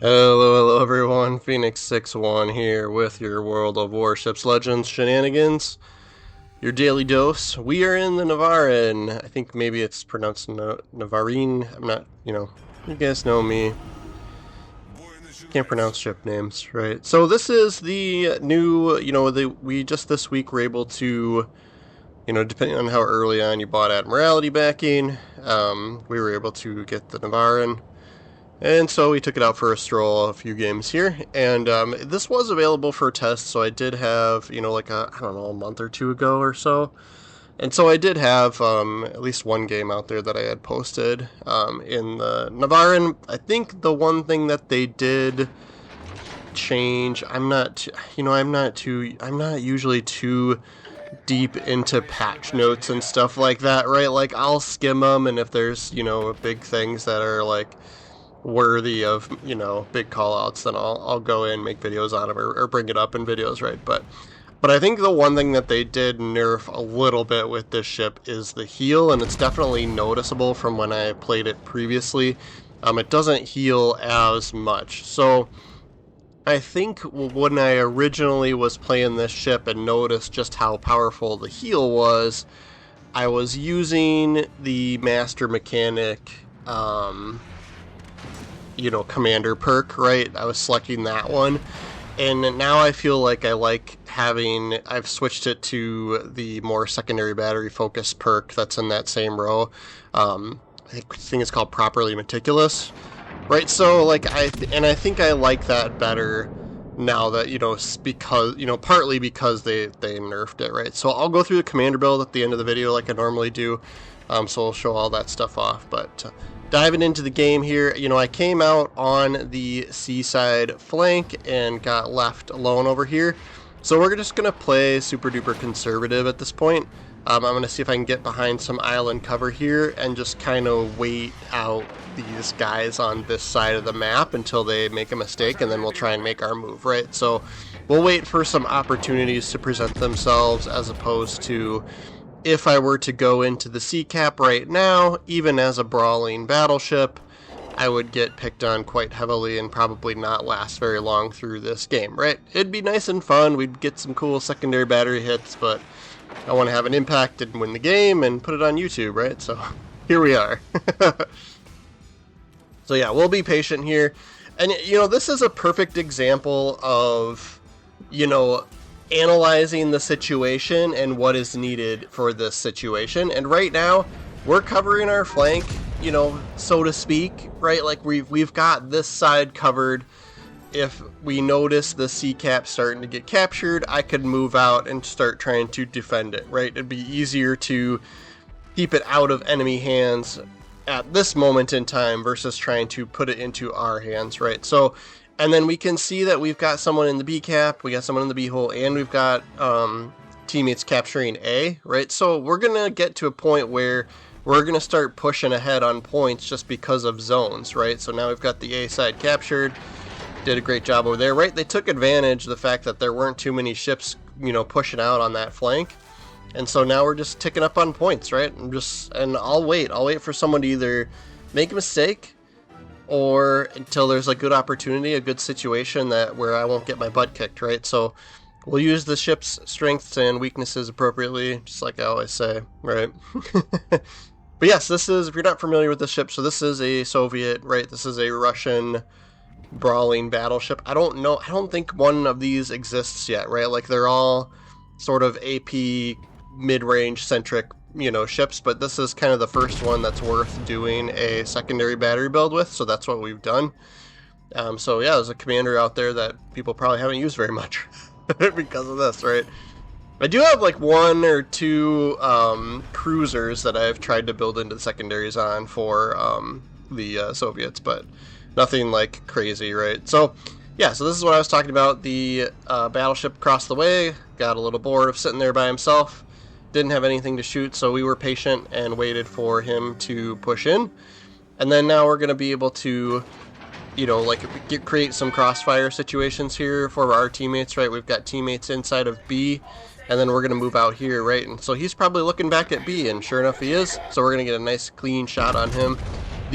Hello everyone, Phoenix61 here with your World of Warships Legends shenanigans, your daily dose. We are in the Navarin. I think maybe it's pronounced Navarin. I'm not, you guys know me. Can't pronounce ship names, right? So this is the new, we just this week were able to, depending on how early on you bought Admiralty backing, we were able to get the Navarin. And so we took it out for a stroll, a few games here, and this was available for test, so I did have, like I don't know, a month or two ago or so. And so I did have at least one game out there that I had posted in the Navarin. I think the one thing that they did change, I'm not usually too deep into patch notes and stuff like that, right? Like, I'll skim them, and if there's, big things that are, like, worthy of, big call-outs, then I'll go in, make videos on them, or bring it up in videos, right? But I think the one thing that they did nerf a little bit with this ship is the heal, and it's definitely noticeable from when I played it previously. It doesn't heal as much. So I think when I originally was playing this ship and noticed just how powerful the heal was, I was using the Master Mechanic, commander perk, right? I was selecting that one. And now I feel like I've switched it to the more secondary battery focus perk that's in that same row. I think it's called Properly Meticulous, right? So I think I like that better now that, because, partly because they nerfed it, right? So I'll go through the commander build at the end of the video like I normally do. So I'll show all that stuff off, but diving into the game here, I came out on the seaside flank and got left alone over here. So we're just going to play super duper conservative at this point. I'm going to see if I can get behind some island cover here and just kind of wait out these guys on this side of the map until they make a mistake, and then we'll try and make our move, right? So we'll wait for some opportunities to present themselves, as opposed to if I were to go into the sea cap right now, even as a brawling battleship, I would get picked on quite heavily and probably not last very long through this game, right? It'd be nice and fun, we'd get some cool secondary battery hits, but I want to have an impact and win the game and put it on YouTube, right? So here we are. So yeah, we'll be patient here. And, this is a perfect example of, analyzing the situation and what is needed for this situation. And right now we're covering our flank, so to speak, right? Like we've got this side covered. If we notice the sea cap starting to get captured, I could move out and start trying to defend it, right? It'd be easier to keep it out of enemy hands at this moment in time versus trying to put it into our hands, right? So, and then we can see that we've got someone in the B cap, we got someone in the B hole, and we've got teammates capturing A, right? So we're going to get to a point where we're going to start pushing ahead on points just because of zones, right? So now we've got the A side captured. Did a great job over there, right? They took advantage of the fact that there weren't too many ships, pushing out on that flank. And so now we're just ticking up on points, right? And I'll wait for someone to either make a mistake or until there's a good opportunity, a good situation where I won't get my butt kicked, right? So we'll use the ship's strengths and weaknesses appropriately, just like I always say, right? But yes, this is, if you're not familiar with the ship, so this is a Soviet, right? This is a Russian brawling battleship. I don't think one of these exists yet, right? Like, they're all sort of AP mid-range centric, ships, but this is kind of the first one that's worth doing a secondary battery build with, so that's what we've done. So yeah, there's a commander out there that people probably haven't used very much because of this, right? I do have like one or two cruisers that I've tried to build into the secondaries on for the Soviets, but nothing like crazy, right? So yeah, so this is what I was talking about. The battleship across the way got a little bored of sitting there by himself. Didn't have anything to shoot, so we were patient and waited for him to push in. And then now we're going to be able to, create some crossfire situations here for our teammates, right? We've got teammates inside of B, and then we're going to move out here, right? And so he's probably looking back at B, and sure enough he is. So we're going to get a nice clean shot on him.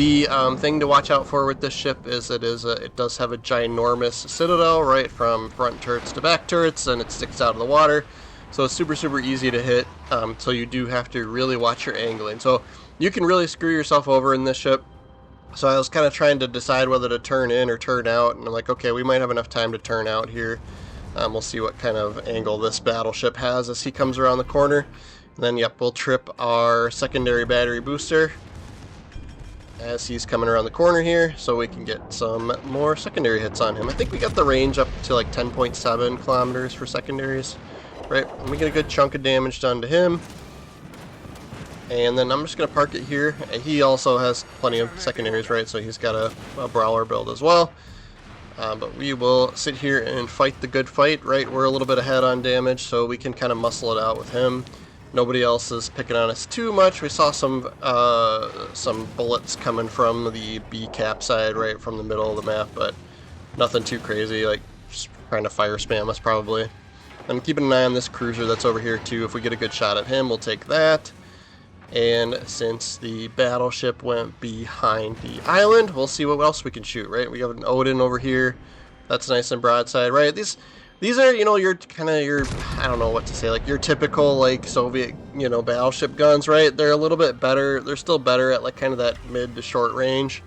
The thing to watch out for with this ship is it does have a ginormous citadel, right, from front turrets to back turrets, and it sticks out of the water. So it's super, super easy to hit, so you do have to really watch your angling. So you can really screw yourself over in this ship. So I was kind of trying to decide whether to turn in or turn out, and I'm like, okay, we might have enough time to turn out here. We'll see what kind of angle this battleship has as he comes around the corner. And then, yep, we'll trip our secondary battery booster as he's coming around the corner here, so we can get some more secondary hits on him. I think we got the range up to like 10.7 kilometers for secondaries, right? And we get a good chunk of damage done to him. And then I'm just going to park it here. He also has plenty of secondaries, right? So he's got a brawler build as well. But we will sit here and fight the good fight, right? We're a little bit ahead on damage, so we can kind of muscle it out with him. Nobody else is picking on us too much. We saw some bullets coming from the B cap side, right from the middle of the map, but nothing too crazy, like just trying to fire spam us probably. I'm keeping an eye on this cruiser that's over here too. If we get a good shot at him, we'll take that. And since the battleship went behind the island, we'll see what else we can shoot, right? We have an Odin over here. That's nice and broadside, right? These are, you know, your kind of your, I don't know what to say, like your typical like Soviet, you know, battleship guns, right? They're a little bit better. They're still better at like kind of that mid to short range.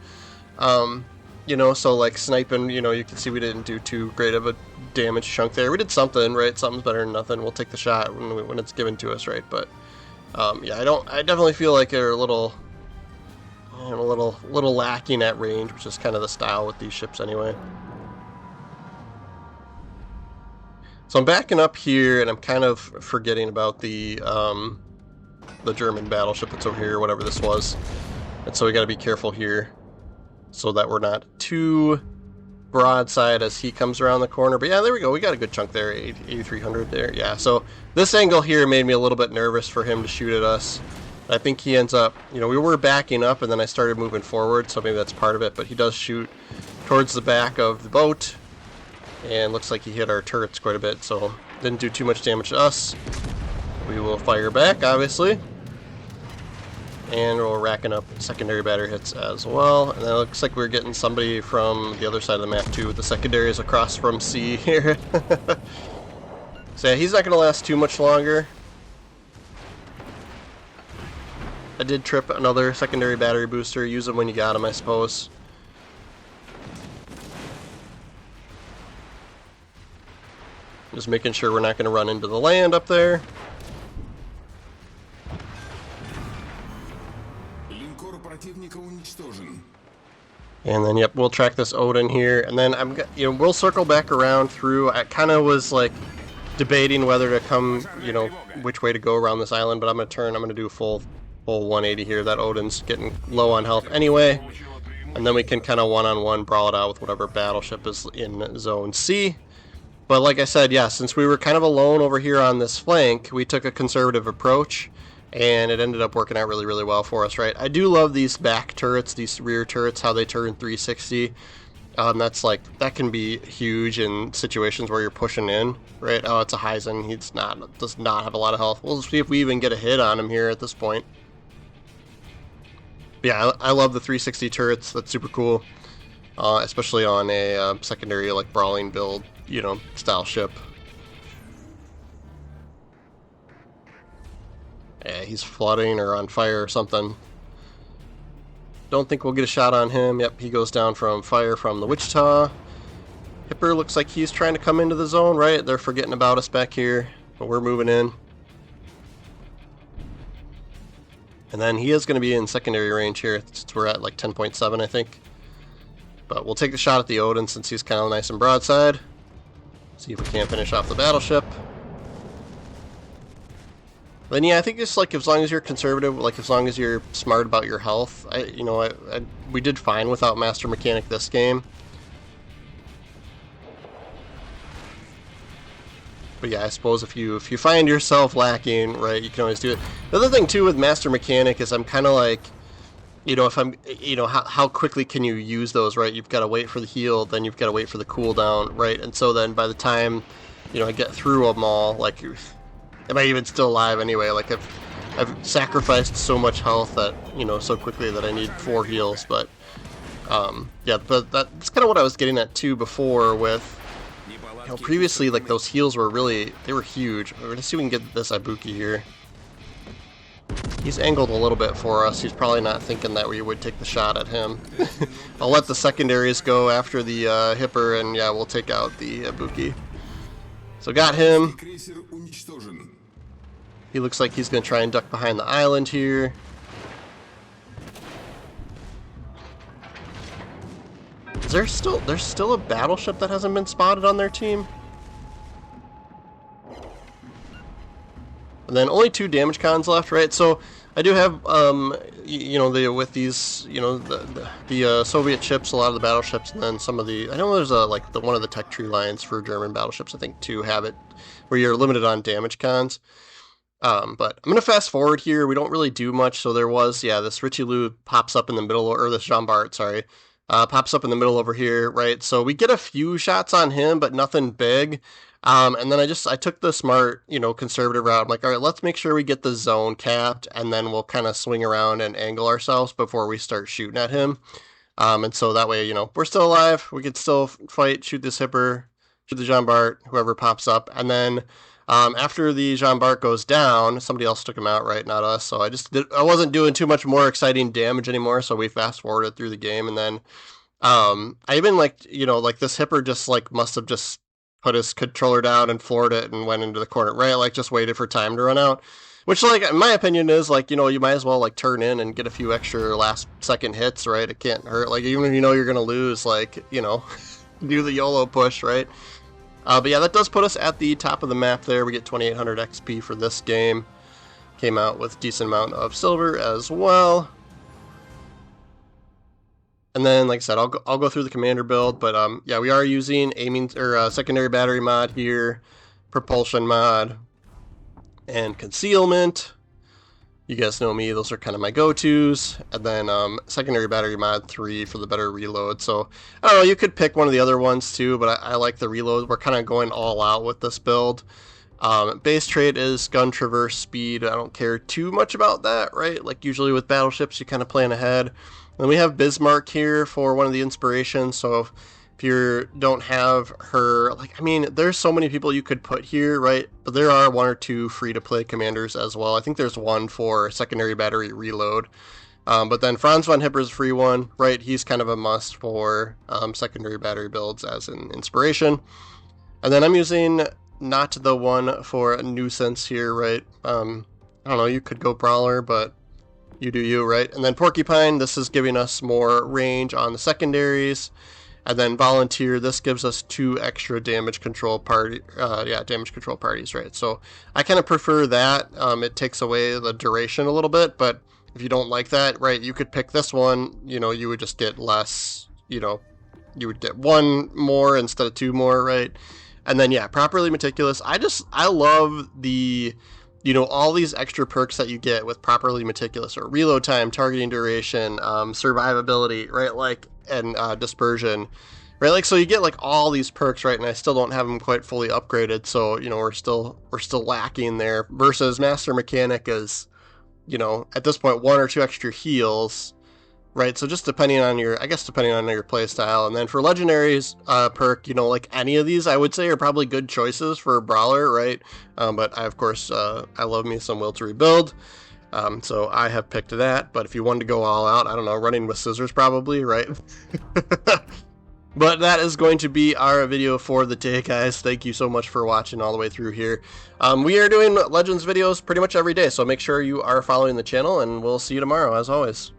You know, so like sniping, you know, you can see we didn't do too great of a damage chunk there. We did something, right? Something's better than nothing. We'll take the shot when it's given to us, right? But yeah, I definitely feel like they're a little lacking at range, which is kind of the style with these ships anyway. So I'm backing up here, and I'm kind of forgetting about the German battleship that's over here, whatever this was. And so we got to be careful here, so that we're not too broadside as he comes around the corner. But yeah, there we go. We got a good chunk there, 8,300 there. Yeah, so this angle here made me a little bit nervous for him to shoot at us. I think he ends up, you know, we were backing up and then I started moving forward, so maybe that's part of it. But he does shoot towards the back of the boat, and looks like he hit our turrets quite a bit, so didn't do too much damage to us. We will fire back, obviously. And we're racking up secondary battery hits as well. And it looks like we're getting somebody from the other side of the map too, with the secondaries across from C here. So yeah, he's not going to last too much longer. I did trip another secondary battery booster. Use them when you got them, I suppose. Just making sure we're not going to run into the land up there. And then, yep, we'll track this Odin here, and then we'll circle back around through. I kind of was like debating whether to come, you know, which way to go around this island, but I'm going to do a full 180 here. That Odin's getting low on health anyway, and then we can kind of one-on-one brawl it out with whatever battleship is in Zone C. But like I said, yeah, since we were kind of alone over here on this flank, we took a conservative approach, and it ended up working out really, really well for us, right? I do love these back turrets, these rear turrets, how they turn 360. That can be huge in situations where you're pushing in, right? Oh, it's a Heisen. He does not have a lot of health. We'll see if we even get a hit on him here at this point. But yeah, I love the 360 turrets. That's super cool, especially on a secondary like brawling build, you know, style ship. Yeah, he's flooding or on fire or something. Don't think we'll get a shot on him. Yep, he goes down from fire from the Wichita. Hipper looks like he's trying to come into the zone, right? They're forgetting about us back here, but we're moving in. And then he is going to be in secondary range here, since we're at like 10.7, I think. But we'll take the shot at the Odin since he's kind of nice and broadside. See if we can't finish off the battleship. Then yeah, I think just like as long as you're conservative, like as long as you're smart about your health, we did fine without Master Mechanic this game. But yeah, I suppose if you find yourself lacking, right, you can always do it. The other thing too with Master Mechanic is I'm kind of like, you know, if I'm, you know, how quickly can you use those, right? You've got to wait for the heal, then you've got to wait for the cooldown, right? And so then by the time, you know, I get through them all, like, am I even still alive anyway? Like, I've sacrificed so much health that, you know, so quickly that I need 4 heals, but yeah, but that's kind of what I was getting at too before with, you know, previously, like, those heals were really, they were huge. We're gonna see if we can get this Ibuki here. He's angled a little bit for us. He's probably not thinking that we would take the shot at him. I'll let the secondaries go after the Hipper, and yeah, we'll take out the Ibuki. So got him. He looks like he's gonna try and duck behind the island here. There's still a battleship that hasn't been spotted on their team. And then only 2 damage cons left, right? So I do have, you know, with these, you know, the Soviet ships, a lot of the battleships, and then some of the, I know there's like one of the tech tree lines for German battleships, I think, too, have it where you're limited on damage cons. But I'm gonna fast forward here. We don't really do much. So there was, yeah, this Richie Lou pops up in the middle, or this Jean Bart, sorry. Pops up in the middle over here, right? So we get a few shots on him, but nothing big. And then I took the smart, you know, conservative route. I'm like, all right, let's make sure we get the zone capped, and then we'll kind of swing around and angle ourselves before we start shooting at him. And so that way, you know, we're still alive. We could still fight, shoot this Hipper, shoot the Jean Bart, whoever pops up. And then after the Jean Bart goes down, somebody else took him out, right? Not us. So I wasn't doing too much more exciting damage anymore. So we fast forwarded through the game, and then I even, like, you know, like, this Hipper just, like, must have just put his controller down and floored it and went into the corner, right? Like, just waited for time to run out. Which, like, in my opinion is, like, you know, you might as well, like, turn in and get a few extra last second hits, right? It can't hurt. Like, even if you know you're gonna lose, like, you know, do the YOLO push, right? But yeah, that does put us at the top of the map there. We get 2800 XP for this game. Came out with a decent amount of silver as well. And then, like I said, I'll go through the commander build, but yeah, we are using secondary battery mod here, propulsion mod, and concealment. You guys know me; those are kind of my go-tos. And then secondary battery mod 3 for the better reload. So I don't know, you could pick one of the other ones too, but I like the reload. We're kind of going all out with this build. Base trait is gun traverse speed. I don't care too much about that, right? Like, usually with battleships, you kind of plan ahead. Then we have Bismarck here for one of the inspirations. So if you don't have her, like, I mean, there's so many people you could put here, right? But there are 1 or 2 free-to-play commanders as well. I think there's one for secondary battery reload. But then Franz von Hipper's a free one, right? He's kind of a must for secondary battery builds as an inspiration. And then I'm using not the one for a nuisance here, right? I don't know, you could go Brawler, but you do you, right? And then Porcupine, this is giving us more range on the secondaries. And then Volunteer, this gives us 2 extra damage control damage control parties, right? So I kind of prefer that. It takes away the duration a little bit, but if you don't like that, right, you could pick this one. You know, you would just get less, you know, you would get 1 more instead of 2 more, right? And then, yeah, Properly Meticulous. I love the, you know, all these extra perks that you get with Properly Meticulous, or reload time, targeting duration, survivability, right? Like, and dispersion, right? Like, so you get like all these perks, right? And I still don't have them quite fully upgraded. So, you know, we're still lacking there, versus Master Mechanic is, you know, at this point, 1 or 2 extra heals, right? So just depending on your play style. And then for legendaries perk, you know, like any of these I would say are probably good choices for a brawler, right? But I, of course, I love me some Will to Rebuild. So I have picked that, but if you wanted to go all out, I don't know, running with scissors probably, right? But that is going to be our video for the day, guys. Thank you so much for watching all the way through here. We are doing Legends videos pretty much every day, so make sure you are following the channel, and we'll see you tomorrow, as always.